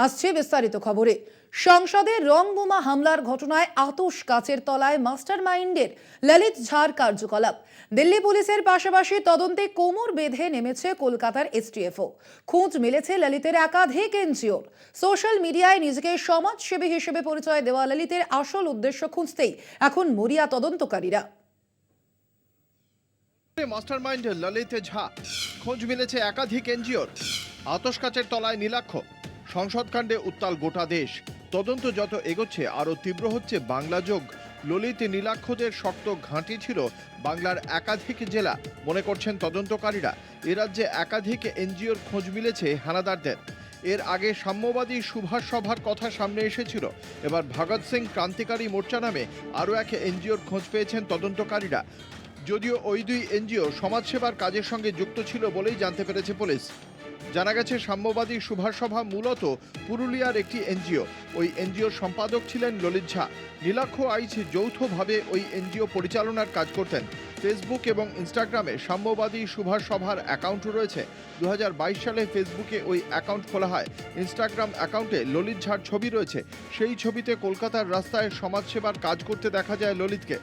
আসছে বিস্তারিত খবরে। সংসদে রং বোমা হামলার ঘটনায় আতশ কাচের তলায় মাস্টারমাইন্ডের ললিত ঝাড় কার্যকলাপ। দিল্লি পুলিশের পাশাপাশি তদন্তে কোমর বেঁধে নেমেছে কলকাতার এসটিএফও। খোঁজ মিলেছে ললিতের একাধিক এনজিওর। সোশ্যাল মিডিয়ায় নিজেকে সমাজসেবী হিসেবে পরিচয় দেওয়া ললিতের আসল উদ্দেশ্য খুঁজতেই এখন মরিয়া তদন্তকারীরা। মাস্টারমাইন্ড ললিত ঝা, খোঁজ মিলেছে একাধিক এনজিওর। আতশ কাচের তলায় নীলাক্ষ। সংসদকাণ্ডে উত্তাল গোটা দেশ। তদন্ত যত এগোচ্ছে আরও তীব্র হচ্ছে বাংলা যোগ। ললিত নীলাক্ষদের শক্ত ঘাঁটি ছিল বাংলার একাধিক জেলা, মনে করছেন তদন্তকারীরা। এ রাজ্যে একাধিক এনজিওর খোঁজ মিলেছে হানাদারদের। এর আগে সাম্যবাদী সুভাষ সভার কথা সামনে এসেছিল। এবার ভগৎ সিং ক্রান্তিকারী মোর্চা নামে আরও এক এনজিওর খোঁজ পেয়েছেন তদন্তকারীরা। যদিও ওই দুই এনজিও সমাজসেবার কাজের সঙ্গে যুক্ত ছিল বলেই জানতে পেরেছে পুলিশ। জানা গেছে সাম্যবাদী সুভাষ সভা মূলত পুরুলিয়ার একটি এনজিও। ওই এনজিওর সম্পাদক ছিলেন ললিত ঝা। নীলাক্ষ আইচ যৌথভাবে ওই এনজিও পরিচালনার কাজ করতেন। ফেসবুক এবং ইনস্টাগ্রামে সাম্যবাদী সুভাষ সভার অ্যাকাউন্ট রয়েছে। 2022 সালে ফেসবুকে ওই অ্যাকাউন্ট খোলা হয়। ইনস্টাগ্রাম অ্যাকাউন্টে ললিত ঝার ছবি রয়েছে। সেই ছবিতে কলকাতার রাস্তায় সমাজসেবার কাজ করতে দেখা যায় ললিতকে।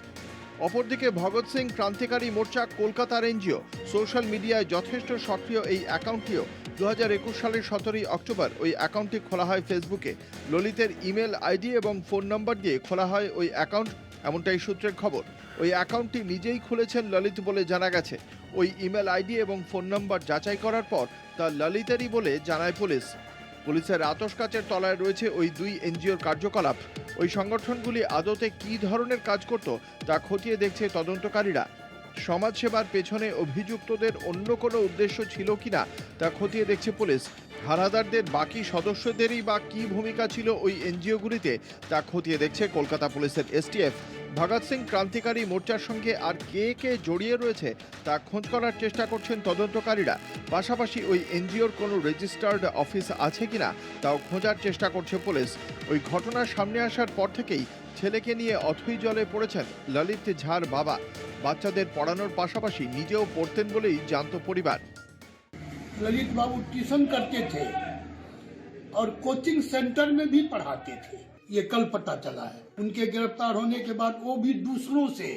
অপরদিকে ভগৎ সিং ক্রান্তিকারী মোর্চা কলকাতার এনজিও। সোশ্যাল মিডিয়ায় যথেষ্ট সক্রিয় এই অ্যাকাউন্টটিও। 2021 সালের 17 অক্টোবর ওই অ্যাকাউন্টটি খোলা হয় ফেসবুকে। ললিতের ইমেল আইডি এবং ফোন নম্বর দিয়ে খোলা হয় ওই অ্যাকাউন্ট, এমনটাই সূত্রের খবর। ওই অ্যাকাউন্টটি নিজেই খুলেছেন ললিত বলে জানা গেছে। ওই ইমেল আইডি এবং ফোন নম্বর যাচাই করার পর তা ললিতেরই বলে জানায় পুলিশ। পুলিশের আতশ কাচের তলায় রয়েছে ওই দুই এনজিওর কার্যকলাপ। ওই সংগঠনগুলি আদতে কী ধরনের কাজ করত তা খতিয়ে দেখছে তদন্তকারীরা। সমাজসেবার পেছনে অভিযুক্তদের অন্য কোনো উদ্দেশ্য ছিল কিনা তা খতিয়ে দেখছে পুলিশ। হানাদারদের বাকি সদস্যদেরই বা কী ভূমিকা ছিল ওই এনজিওগুলিতে তা খতিয়ে দেখছে কলকাতা পুলিশের এসটিএফ। ভগৎ সিং ক্রান্তিকারী মোর্চার সঙ্গে আর কে কে জড়িয়ে রয়েছে তা খোঁজ করার চেষ্টা করছেন তদন্তকারীরা। পাশাপাশি ওই এনজিওর কোনো রেজিস্টার্ড অফিস আছে কিনা তাও খোঁজার চেষ্টা করছে পুলিশ। ওই ঘটনার সামনে আসার পর থেকেই ছেলেকে নিয়ে অথৈ জলে পড়েছেন ললিত ঝার বাবা। বাচ্চাদের পড়ানোর পাশাপাশি নিজেও পড়তেন বলেই জানত পরিবার। ललित बाबू ट्यूशन करते थे और कोचिंग सेंटर में भी पढ़ाते थे, ये कल पता चला है। उनके गिरफ्तार होने के बाद वो भी दूसरों से,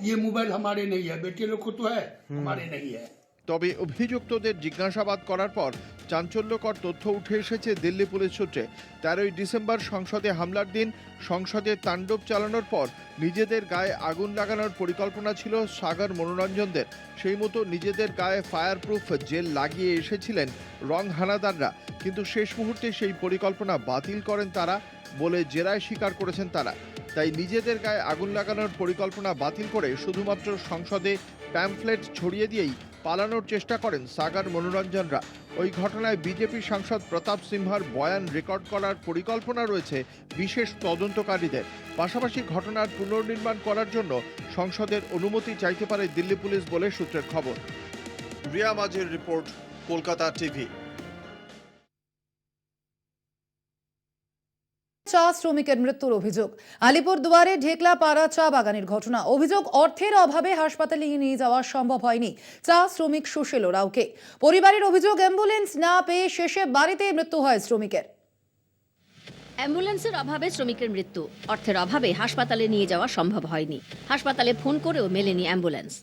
ये मोबाइल हमारे नहीं है, बेटे लोग को तो है, हमारे नहीं है। তবে অভিযুক্তদের জিজ্ঞাসাবাদ করার পর চাঞ্চল্যকর তথ্য উঠে এসেছে দিল্লি পুলিশ সূত্রে। 13 ডিসেম্বর সংসদে হামলার দিন সংসদে তাণ্ডব চালানোর পর নিজেদের গায়ে আগুন লাগানোর পরিকল্পনা ছিল সাগর মনোরঞ্জনদের। সেই মতো নিজেদের গায়ে ফায়ার প্রুফ জেল লাগিয়ে এসেছিলেন রং হানাদাররা, কিন্তু শেষ মুহূর্তে সেই পরিকল্পনা বাতিল করেন তারা বলে জেরায় স্বীকার করেছেন তারা। তাই নিজেদের গায়ে আগুন লাগানোর পরিকল্পনা বাতিল করে শুধুমাত্র সংসদে প্যামফ্লেট ছড়িয়ে দিয়েই পালানোর চেষ্টা করেন সাগর মনোরঞ্জনরা। ওই ঘটনায় বিজেপি সাংসদ প্রতাপ সিনহার বয়ান রেকর্ড করার পরিকল্পনা রয়েছে বিশেষ তদন্তকারীদের। পাশাপাশি ঘটনার পুনর্নির্মাণ করার জন্য সংসদের অনুমতি চাইতে পারে দিল্লি পুলিশ বলে সূত্রের খবর। রিয়া মাঝির রিপোর্ট, কলকাতা টিভি। চা শ্রমিকের মৃত্যুর অভিযোগ। আলিপুরদুয়ারে ঢেকলাপাড়া চা বাগানের ঘটনা। অভিযোগ, অর্থের অভাবে হাসপাতালে নিয়ে যাওয়া সম্ভব হয়নি চা শ্রমিক সুশীল ওরাওকে। পরিবারের অভিযোগ, অ্যাম্বুলেন্স না পেয়ে শেষে বাড়িতে মৃত্যু হয় শ্রমিকের। অ্যাম্বুলেন্সের অভাবে শ্রমিকের মৃত্যু, অর্থের অভাবে হাসপাতালে নিয়ে যাওয়া সম্ভব হয়নি। হাসপাতালে ফোন করেও মেলেনি অ্যাম্বুলেন্স।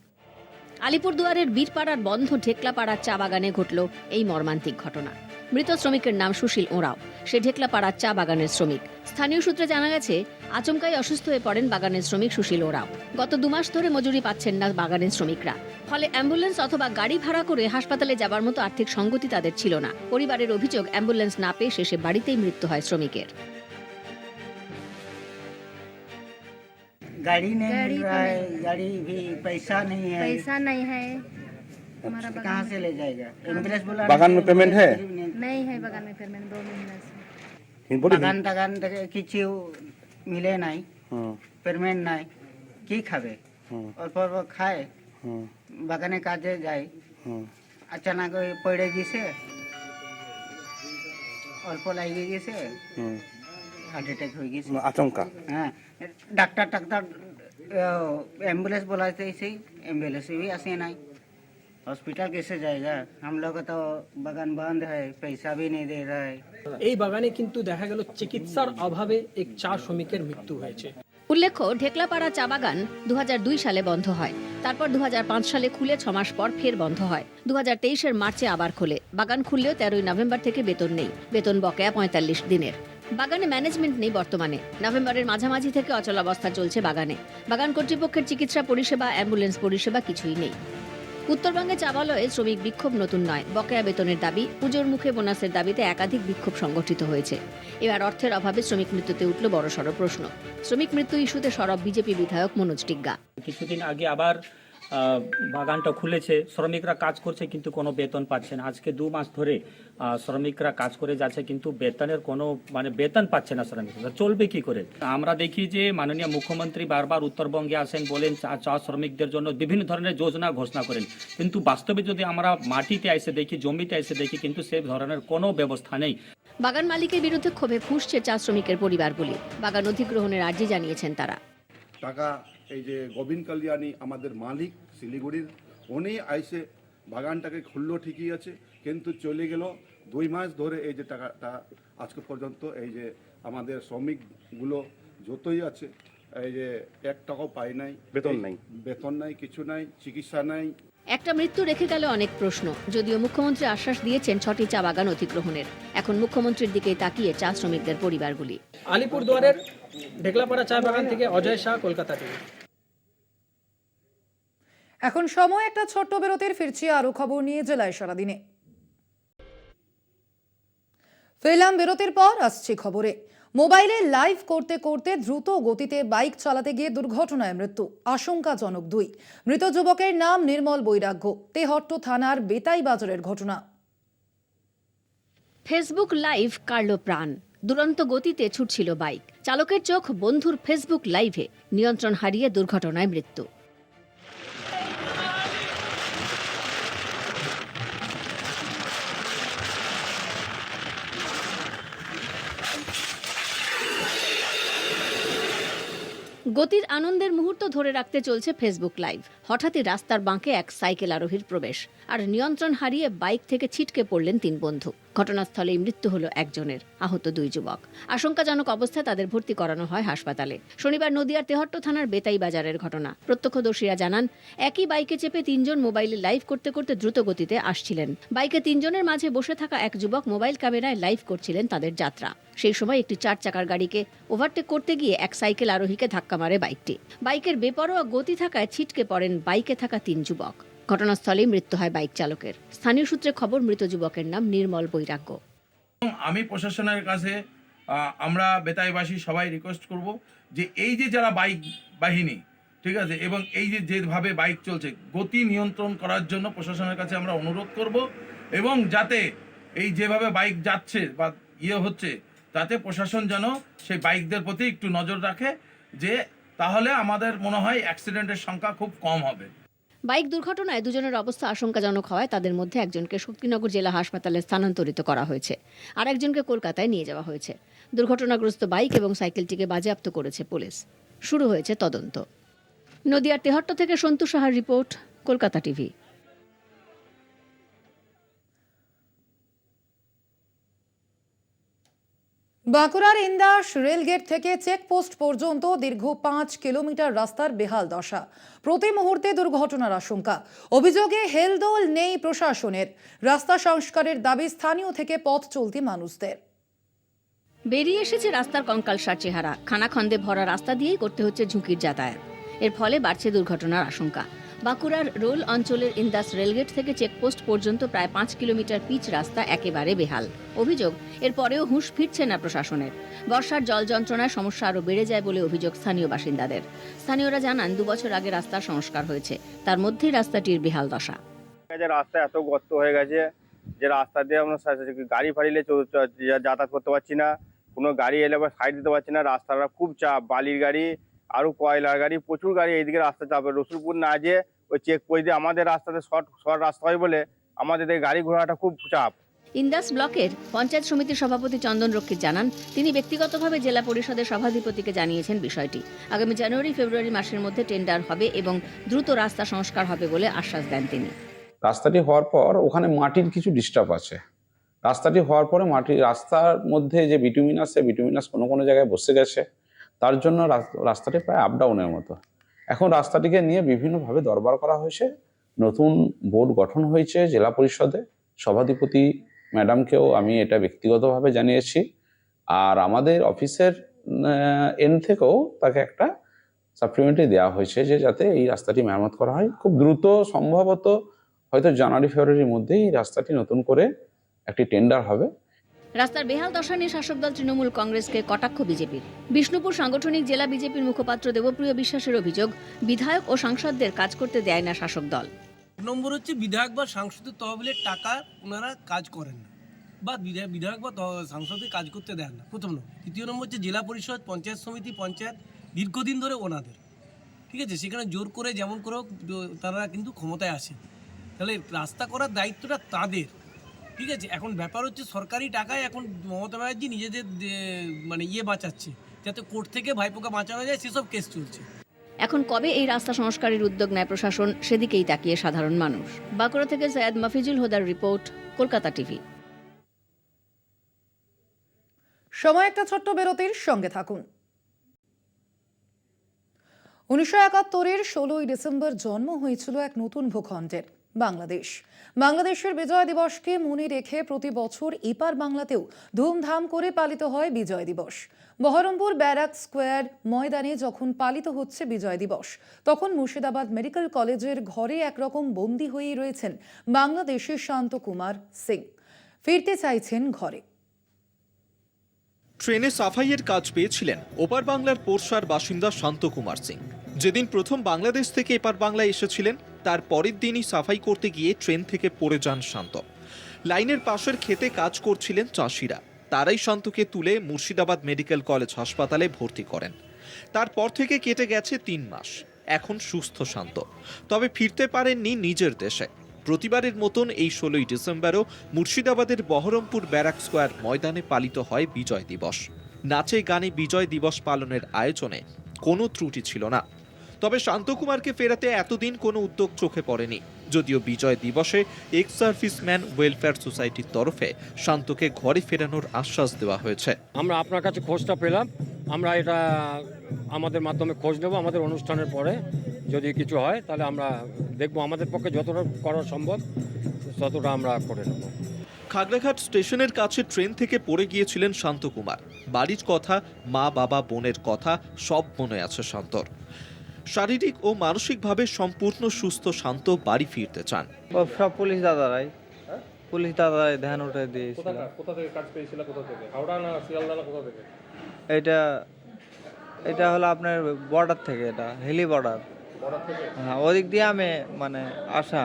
আলিপুরদুয়ারের বীরপাড়ার বন্ধ ঢেকলাপাড়ার চা বাগানে ঘটল এই মর্মান্তিক ঘটনা। মৃত শ্রমিকের নাম সুশীল ওরাও। সে ঢেকলাপাড়ার চা বাগানের শ্রমিক। স্থানীয় সূত্রে জানা গেছে, আচমকাই অসুস্থ হয়ে পড়েন বাগানের শ্রমিক সুশীল ওরাও। গত 2 মাস ধরে মজুরি পাচ্ছেন না বাগানের শ্রমিকরা। ফলে অ্যাম্বুলেন্স অথবা গাড়ি ভাড়া করে হাসপাতালে যাবার মতো আর্থিক সঙ্গতি তাদের ছিল না। পরিবারের অভিযোগ, অ্যাম্বুলেন্স না পেয়ে শেষে বাড়িতেই মৃত্যু হয় শ্রমিকের। गाड़ी नहीं मिल रहा है, गाड़ी भी पैसा नहीं है, हमारा कहाँ से ले जाएगा? एम्बुलेंस बोला बागान में पेमेंट है? नहीं है बागान में पेमेंट 2 महीना से। बागान কিছু মিলে নাই, পেমেন্ট নাই, কি খাবে? অল্প অল্প খায়, বাগানে কাজে যায়, আচানক পড়ে গেছে, অল্প লাগিয়ে গেছে, হার্ট অ্যাটাক হয়ে গেছে আচমকা। হ্যাঁ, ডাক্তার অ্যাম্বুলেন্স বলাইতে সেই অ্যাম্বুলেন্স भी আসে নাই। हॉस्पिटल कैसे जाएगा? हम लोग का तो बगान बंद है, पैसा भी नहीं दे रहा है। এই বাগানে কিন্তু দেখা গেল চিকিৎসার অভাবে এক চা শ্রমিকের মৃত্যু হয়েছে। উল্লেখ্য, ঢেকলাপাড়া চা বাগান 2002 সালে বন্ধ হয়। তারপর 2005 সালে খুলে 6 মাস পর ফের বন্ধ হয়। 2023-এর মার্চে আবার খোলে। বাগান খুললেও 13ই নভেম্বর থেকে বেতন নেই। বেতন বকেয়া 45 দিনের। বাগানে ম্যানেজমেন্ট নেই বর্তমানে। নভেম্বরের মাঝামাঝি থেকে অচলাবস্থা চলছে বাগানে। বাগান কর্তৃপক্ষের চিকিৎসা পরিষেবা, অ্যাম্বুলেন্স পরিষেবা কিছুই নেই। উত্তরবঙ্গে চাবালয়ে শ্রমিক বিক্ষোভ নতুন নয়। বকেয়া বেতনের দাবি, পুজোর মুখে বোনাসের দাবিতে একাধিক বিক্ষোভ সংগঠিত হয়েছে। এবার অর্থের অভাবে শ্রমিক মৃত্যুতে উঠল বড়সড় প্রশ্ন। শ্রমিক মৃত্যু ইস্যুতে সরব বিজেপি বিধায়ক মনোজ টিগ্গা। কিছুদিন আগে আবার বাগানটা খুলেছে, শ্রমিকরা কাজ করছে কিন্তু কোনো বেতন পাচ্ছে না। আজকে 2 মাস ধরে শ্রমিকরা কাজ করে যাচ্ছে কিন্তু বেতনের কোনো বেতন পাচ্ছে না শ্রমিকরা। চলবে কি করে? আমরা দেখি যে মাননীয় মুখ্যমন্ত্রী বারবার উত্তরবঙ্গে আসেন, বলেন চা শ্রমিকদের জন্য বিভিন্ন ধরনের যোজনা ঘোষণা করেন, কিন্তু বাস্তবে যদি আমরা মাটিতে এসে দেখি, জমিতে এসে দেখি, কিন্তু সে ধরনের কোনো ব্যবস্থা নেই। বাগান মালিকের বিরুদ্ধে ক্ষোভে ফুঁসছে চা শ্রমিকের পরিবারগুলি। বাগান অধিগ্রহণের আর্জি জানিয়েছেন তারা। টাকা এই যে গোবিন্দ কালিয়ানি আমাদের মালিক শিলিগুড়ির, উনি আইসে বাগানটাকে খুললো ঠিকই আছে, কিন্তু চলে গেল 2 মাস ধরে এই যে টাকাটা আজকে পর্যন্ত এই যে আমাদের শ্রমিকগুলো যতই আছে এই যে 1 টাকাও পায় নাই, বেতন নাই, কিছু নাই, চিকিৎসা নাই। একটা মৃত্যু রেখে গেল অনেক প্রশ্ন। যদিও মুখ্যমন্ত্রী আশ্বাস দিয়েছেন 6টি চা বাগান অধিগ্রহণের। এখন মুখ্যমন্ত্রীর দিকেই তাকিয়ে চা শ্রমিকদের পরিবারগুলি। আলিপুরদুয়ারের ঢেকলাপাড়া চা বাগান থেকে অজয় শাহ, কলকাতা টিভি। এখন সময় একটা ছোট্ট বিরতির, ফিরছি আরো খবর নিয়ে জেলায় সারাদিনে। ফিরলাম বিরতির পর, আসছি খবরে। মোবাইলে লাইভ করতে করতে দ্রুত গতিতে বাইক চালাতে গিয়ে দুর্ঘটনায় মৃত্যু, আশঙ্কাজনক 2। মৃত যুবকের নাম নির্মল বৈরাগ্য, তেহট্ট থানার বেতাই বাজারের ঘটনা। ফেসবুক লাইভ কাড়ল প্রাণ। দুরন্ত গতিতে ছুটছিল বাইক, চালকের চোখ বন্ধুর ফেসবুক লাইভে, নিয়ন্ত্রণ হারিয়ে দুর্ঘটনায় মৃত্যু। গতির আনন্দের মুহূর্ত ধরে রাখতে চলছে ফেসবুক লাইভ। হঠাৎই রাস্তার বাঁকে এক সাইকেল আরোহীর প্রবেশ, আর নিয়ন্ত্রণ হারিয়ে বাইক থেকে ছিটকে পড়লেন 3 বন্ধু। ঘটনাস্থলেই মৃত্যু হলো একজনের, আহত 2 যুবক। আশঙ্কাজনক অবস্থায় তাদের ভর্তি করানো হয় হাসপাতালে। শনিবার নদিয়ার তেহট্ট থানার বেতাই বাজারের ঘটনা। প্রত্যক্ষদর্শীরা জানান, একই বাইকে চেপে 3 জন মোবাইলে লাইভ করতে করতে দ্রুত গতিতে আসছিলেন। বাইকে 3 জনের মাঝে বসে থাকা এক যুবক মোবাইল ক্যামেরায় লাইভ করছিলেন তাদের যাত্রা। সেই সময় একটি 4 চাকার গাড়িকে ওভারটেক করতে গিয়ে এক সাইকেল আরোহীকে ধাক্কা মারে বাইকটি। বাইকের বেপরোয়া গতি থাকায় ছিটকে পড়েন বাইকে থাকা 3 যুবক। ঘটনাস্থলেই মৃত্যু হয় বাইক চালকের। স্থানীয় সূত্রে খবর, মৃত যুবকের নাম নির্মল বৈরাগ্য। আমি প্রশাসনের কাছে আমরা বেতাইবাসী সবাই রিকোয়েস্ট করব যে এই যে যারা বাইক বাহিনী, ঠিক আছে, এবং এই যে যেভাবে বাইক চলছে, গতি নিয়ন্ত্রণ করার জন্য প্রশাসনের কাছে আমরা অনুরোধ করব, এবং যাতে এই যেভাবে বাইক যাচ্ছে বা হচ্ছে, তাতে প্রশাসন যেন সেই বাইকদের প্রতি একটু নজর রাখে, যে তাহলে আমাদের মনে হয় অ্যাক্সিডেন্টের সংখ্যা খুব কম হবে। বাইক দুর্ঘটনায় 2 জনের অবস্থা আশঙ্কাজনক হওয়ায় তাদের মধ্যে একজনকে শক্তিনগর জেলা হাসপাতালে স্থানান্তরিত করা হয়েছে, আর একজনকে কলকাতায় নিয়ে যাওয়া হয়েছে। দুর্ঘটনাগ্রস্ত বাইক এবং সাইকেলটিকে বাজেয়াপ্ত করেছে পুলিশ। শুরু হয়েছে তদন্ত। নদিয়ার তেহট্ট থেকে সন্তু সাহার রিপোর্ট, কলকাতা টিভি। বাঁকুড়ার ইন্দাস রেলগেট থেকে চেকপোস্ট পর্যন্ত দীর্ঘ 5 কিলোমিটার রাস্তার বেহাল দশা, প্রতি মুহূর্তে দুর্ঘটনার আশঙ্কা। অভিযোগে হেলদোল নেই প্রশাসনের। রাস্তা সংস্কারের দাবি স্থানীয় থেকে পথ চলতি মানুষদের। বেরিয়ে এসেছে রাস্তার কঙ্কালসার চেহারা। খানাখন্দে ভরা রাস্তা দিয়েই করতে হচ্ছে ঝুঁকির যাতায়াত। এর ফলে বাড়ছে দুর্ঘটনার আশঙ্কা। বাঁকুড়ার রোল অঞ্চলের ইন্দাস রেলগেট থেকে চেকপোস্ট পর্যন্ত প্রায় 5 কিলোমিটার পিচ রাস্তা একেবারে বেহাল। অভিযোগ, এরপরেও হুঁশ ফিরছে না প্রশাসনের। বর্ষার জল যন্ত্রণায় সমস্যা আরও বেড়ে যায় বলে অভিযোগ স্থানীয় বাসিন্দাদের। স্থানীয়রা জানান, 2 বছর আগে রাস্তার সংস্কার হয়েছে, তার মধ্যেই রাস্তাটির বেহাল দশা। রাস্তা এত গর্ত হয়ে গেছে যে রাস্তা দিয়ে আমরা গাড়ি ফাড়িলে যাতায়াত করতে পারছি না, কোনো গাড়ি এলে আবার সাইড দিতে পারছি না। রাস্তাটা খুব চাপ, বালির গাড়ি আরো কয়লার গাড়ি, প্রচুর গাড়ি এইদিকে রাস্তা চাপে। রসুলপুর না যে ওই চেক পোস্ট দিয়ে আমাদের রাস্তাতে শর্ট রাস্তা হয় বলে আমাদের গাড়ি ঘোড়াটা খুব চাপ। ইন্দাস ব্লকের পঞ্চায়েত সমিতির সভাপতি চন্দন রক্ষিত জানান, তিনি ব্যক্তিগতভাবে জেলা পরিষদের সভাধিপতিকে জানিয়েছেন বিষয়টি। আগামী জানুয়ারি ফেব্রুয়ারি মাসের মধ্যে টেন্ডার হবে এবং দ্রুত রাস্তা সংস্কার হবে বলে আশ্বাস দেন তিনি। রাস্তাটি হওয়ার পর ওখানে মাটির কিছু ডিস্টার্ব আছে। রাস্তাটি হওয়ার পরে রাস্তার মধ্যে যে বিটুমিনাস, সে বিটুমিনাস কোনো কোনো জায়গায় বসে গেছে, তার জন্য রাস্তাটি প্রায় আপ ডাউনের মতো। এখন রাস্তাটিকে নিয়ে বিভিন্নভাবে দরবার করা হয়েছে, নতুন বোর্ড গঠন হয়েছে জেলা পরিষদে, সভাধিপতি ম্যাডামকেও আমি এটা ব্যক্তিগতভাবে জানিয়েছি, আর আমাদের অফিসের এন্ড থেকেও তাকে একটা সাপ্লিমেন্টারি দেওয়া হয়েছে যে যাতে এই রাস্তাটি মেরামত করা হয় খুব দ্রুত, সম্ভবত হয়তো জানুয়ারি ফেব্রুয়ারির মধ্যেই এই রাস্তাটি নতুন করে একটি টেন্ডার হবে। রাস্তার বেহাল দশা নিয়ে শাসক দল তৃণমূল কংগ্রেসকে কটাক্ষ বিজেপির। বিষ্ণুপুর সাংগঠনিক জেলা বিজেপির মুখপাত্র দেবপ্রিয় বিশ্বাসের অভিযোগ, বিধায়ক ও সাংসদদের কাজ করতে দেয় না শাসক দল। নম্বর হচ্ছে বিধায়ক বা সাংসদের তহবিলের টাকা ওনারা কাজ করেন না, বা বিধায়ক বা সাংসদকে কাজ করতে দেন না, প্রথম নম্বর। দ্বিতীয় নম্বর হচ্ছে জেলা পরিষদ, পঞ্চায়েত সমিতি, পঞ্চায়েত দীর্ঘদিন ধরে ওনাদের, ঠিক আছে, সেখানে জোর করে যেমন করে তারা কিন্তু ক্ষমতায় আসে, তাহলে রাস্তা করার দায়িত্বটা তাদের, ঠিক আছে। এখন ব্যাপার হচ্ছে সরকারি টাকায় এখন মমতা ব্যানার্জি নিজেদের মানে বাঁচাচ্ছে, যাতে কোর্ট থেকে ভাইপোকে বাঁচানো যায়, সেসব কেস চলছে। এখন কবে এই রাস্তা সংস্কারের উদ্যোগ নেয় প্রশাসন, সেদিকেই তাকিয়ে সাধারণ মানুষ। বাঁকুড়া থেকে সৈয়দ মফিজুল হুদার রিপোর্ট, কলকাতা টিভি। সময় একটা ছোট্ট বিরতির, সঙ্গে থাকুন। 1971-এর 16ই ডিসেম্বর জন্ম হয়েছিল এক নতুন ভূখণ্ডের, বাংলাদেশ। বাংলাদেশের বিজয় দিবসকে মনে রেখে প্রতি বছর এপার বাংলাতেও ধুমধাম করে পালিত হয় বিজয় দিবস। বহরমপুর ব্যারাক স্কোয়ার ময়দানে যখন পালিত হচ্ছে বিজয় দিবস, তখন মুর্শিদাবাদ মেডিকেল কলেজের ঘরে একরকম বন্দী হয়েই রয়েছেন বাংলাদেশের শান্তকুমার সিং। ফিরতে চাইছেন ঘরে। ট্রেনে সাফাইয়ের কাজ পেয়েছিলেন ওপার বাংলার পোরশার বাসিন্দা শান্তকুমার সিং। যেদিন প্রথম বাংলাদেশ থেকে এপার বাংলায় এসেছিলেন, তার পরের দিনই সাফাই করতে গিয়ে ট্রেন থেকে পড়ে যান শান্ত। লাইনের পাশের ক্ষেতে কাজ করছিলেন চাষিরা, তারাই শান্তকে তুলে মুর্শিদাবাদ মেডিকেল কলেজ হাসপাতালে ভর্তি করেন। তারপর থেকে কেটে গেছে 3 মাস, এখন সুস্থ শান্ত, তবে ফিরতে পারেননি নিজের দেশে। প্রতিবারের মতন এই 16ই ডিসেম্বরও মুর্শিদাবাদের বহরমপুর ব্যারাক স্কোয়ার ময়দানে পালিত হয় বিজয় দিবস। নাচে গানে বিজয় দিবস পালনের আয়োজনে কোনো ত্রুটি ছিল না, তবে শান্তকুমারকে ফেরাতে এতদিন কোনো উদ্যোগ চোখে পড়েনি। যদিও বিজয় দিবসে এক্স সার্ভিসম্যান ওয়েলফেয়ার সোসাইটির তরফে শান্তকে ঘরে ফেরানোর আশ্বাস দেওয়া হয়েছে। আমরা আপনার কাছে খোঁজটা পেলাম, আমরা এটা আমাদের মাধ্যমে খোঁজ নেব, আমাদের অনুষ্ঠানের পরে যদি কিছু হয় তাহলে আমরা দেখব, আমাদের পক্ষে যতটা করা সম্ভব ততটা আমরা করে নেব। খাগড়াঘাট স্টেশনের কাছে ট্রেন থেকে পড়ে গিয়েছিলেন শান্তকুমার। বাড়ির কথা, মা বাবা বোনের কথা সব মনে আছে শান্তর। শারীরিক ও মানসিকভাবে সম্পূর্ণ সুস্থ শান্ত বাড়ি ফিরতে চান। সব পুলিশ দাদারাই ধ্যান উঠে দিয়েছিল। কোথা থেকে কাজ পেয়েছিল? কোথা থেকে? হাওড়া না শিয়ালদা না কোথা থেকে? এটা হলো আপনার বর্ডার থেকে, এটা হিলি বর্ডার। হ্যাঁ, ওদিক দিয়ে আমি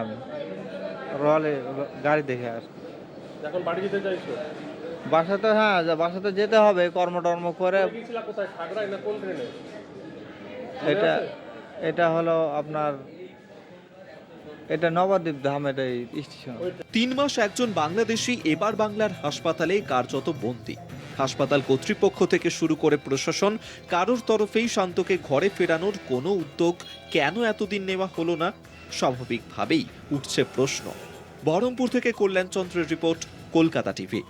আমি রলে গাড়ি দেখে আসি। এখন বাড়ি যেতে চাইছো? বাসাতে যেতে হবে, কর্মটর্ম করে। কোথায়, খাগড়ায় না কোন ট্রেনে? এটা হলো আপনার, এটা নবদ্বীপ ধাম, এটাই স্টেশন। 3 মাস একজন বাংলাদেশি এবার বাংলার হাসপাতালে কার্যত বন্দী। হাসপাতাল কর্তৃপক্ষ থেকে শুরু করে প্রশাসন কারোর তরফেই শান্তকে ঘরে ফেরানোর কোনো উদ্যোগ কেন এতদিন নেওয়া হলো না? স্বাভাবিকভাবেই উঠছে প্রশ্ন। বহরমপুর থেকে কল্যাণচন্দ্রের রিপোর্ট, কলকাতা টিভি।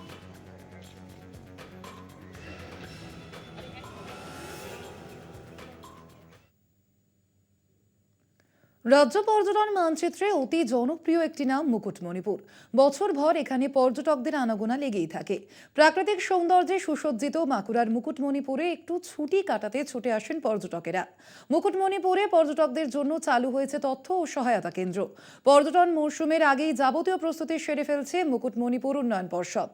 রাজ্য পর্যটন মানচিত্রে অতি জনপ্রিয় একটি নাম মুকুটমণিপুর। বছরভর এখানে পর্যটকদের আনাগোনা লেগেই থাকে। প্রাকৃতিক সৌন্দর্যে সুসজ্জিত বাঁকুড়ার মুকুটমণিপুরে একটু ছুটি কাটাতে ছুটে আসেন পর্যটকেরা। মুকুটমণিপুরে পর্যটকদের জন্য চালু হয়েছে তথ্য ও সহায়তা কেন্দ্র। পর্যটন মৌসুমের আগেই যাবতীয় প্রস্তুতি সেরে ফেলছে মুকুটমণিপুর উন্নয়ন পর্ষদ।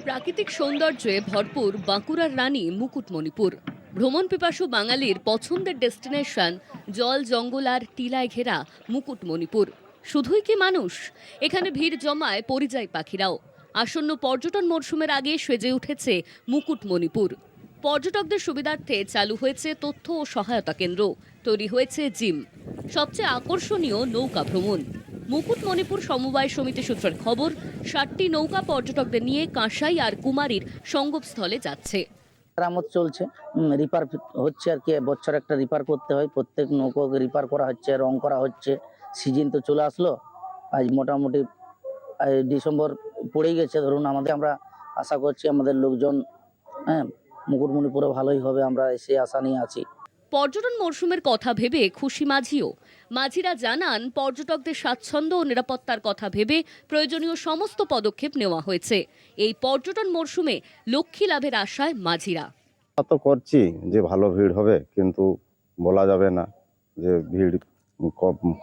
প্রাকৃতিক সৌন্দর্যে ভরপুর বাঁকুড়ার রানী মুকুটমণিপুর। ভ্রমণ পিপাসু বাঙালির পছন্দের ডেস্টিনেশন, জল জঙ্গল আর টিলায় ঘেরা মুকুটমণিপুর। শুধুই কি মানুষ, এখানে ভিড় জমায় পরিযায়ী পাখিরাও। আসন্ন পর্যটন মরশুমের আগে সেজে উঠেছে মুকুটমণিপুর। পর্যটকদের সুবিধার্থে চালু হয়েছে তথ্য ও সহায়তা কেন্দ্র, তৈরি হয়েছে জিম। সবচেয়ে আকর্ষণীয় নৌকা ভ্রমণ। মুকুটমণিপুর সমবায় সমিতি সূত্রের খবর, 60টি নৌকা পর্যটকদের নিয়ে কাঁসাই আর কুমারীর সঙ্গমস্থলে যাচ্ছে। মেরামত চলছে, রিপার হচ্ছে আর কি, বছর একটা রিপার করতে হয়, প্রত্যেক নৌকোকে রিপার করা হচ্ছে, রং করা হচ্ছে, সিজন তো চলে আসলো, আজ মোটামুটি ডিসেম্বর পড়েই গেছে ধরুন। আমরা আশা করছি আমাদের লোকজন, হ্যাঁ, মুকুটমণিপুরে ভালোই হবে, আমরা সেই আশা নিয়ে আছি। পর্যটন মরশুমের কথা ভেবে খুশি মাঝিও। মাঝিরা জানান, পর্যটকদের স্বাচ্ছন্দ্য ও নিরাপত্তার কথা ভেবে প্রয়োজনীয় সমস্ত পদক্ষেপ নেওয়া হয়েছে। এই পর্যটন মরশুমে লক্ষ্মী লাভের আশায় মাঝিরা। তো করছি যে ভালো ভিড় হবে, কিন্তু বলা যাবে না যে ভিড়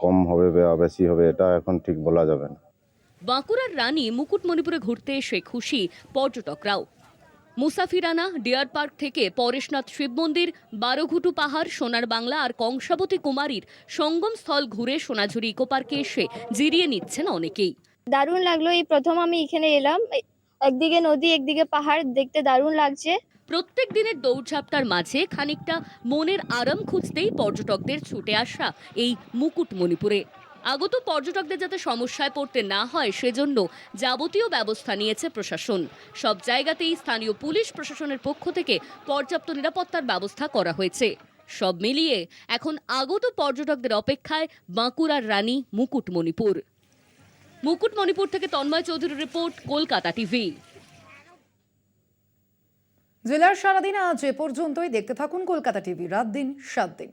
কম হবে বা বেশি হবে, এটা এখন ঠিক বলা যাবে না। বাঁকুড়ার রানী মুকুটমণিপুরে ঘুরতে এসে খুশি পর্যটকরাও। মুসাফিরানা ডিয়ার পার্ক থেকে পরেশনাথ শিব মন্দির, বারোঘুটু পাহাড়, সোনার বাংলা আর কংসাবতী কুমারীর সঙ্গম স্থল ঘুরে সোনাঝুরি ইকো পার্কে এসে জিরিয়ে নিচ্ছেন অনেকেই। দারুণ লাগলো, এই প্রথম আমি এখানে এলাম। একদিকে নদী একদিকে পাহাড়, দেখতে দারুণ লাগছে। প্রত্যেক দিনের দৌড়ঝাঁপটার মাঝে খানিকটা মনের আরাম খুঁজতেই পর্যটকদের ছুটে আসা এই মুকুটমণিপুরে। আগত পর্যটকদের যাতে সমস্যায় পড়তে না হয় সেজন্য যাবতীয় ব্যবস্থা নিয়েছে প্রশাসন। সব জায়গাতেই স্থানীয় পুলিশ প্রশাসনের পক্ষ থেকে পর্যাপ্ত নিরাপত্তার ব্যবস্থা করা হয়েছে। সব মিলিয়ে এখন আগত পর্যটকদের অপেক্ষায় বাঁকুড়ার রানী মুকুটমণিপুর। মুকুটমণিপুর থেকে তন্ময় চৌধুরীর রিপোর্ট, কলকাতা টিভি। জেলার সারাদিন আজ এ পর্যন্তই। দেখতে থাকুন কলকাতা টিভি, রাত দিন 7 দিন।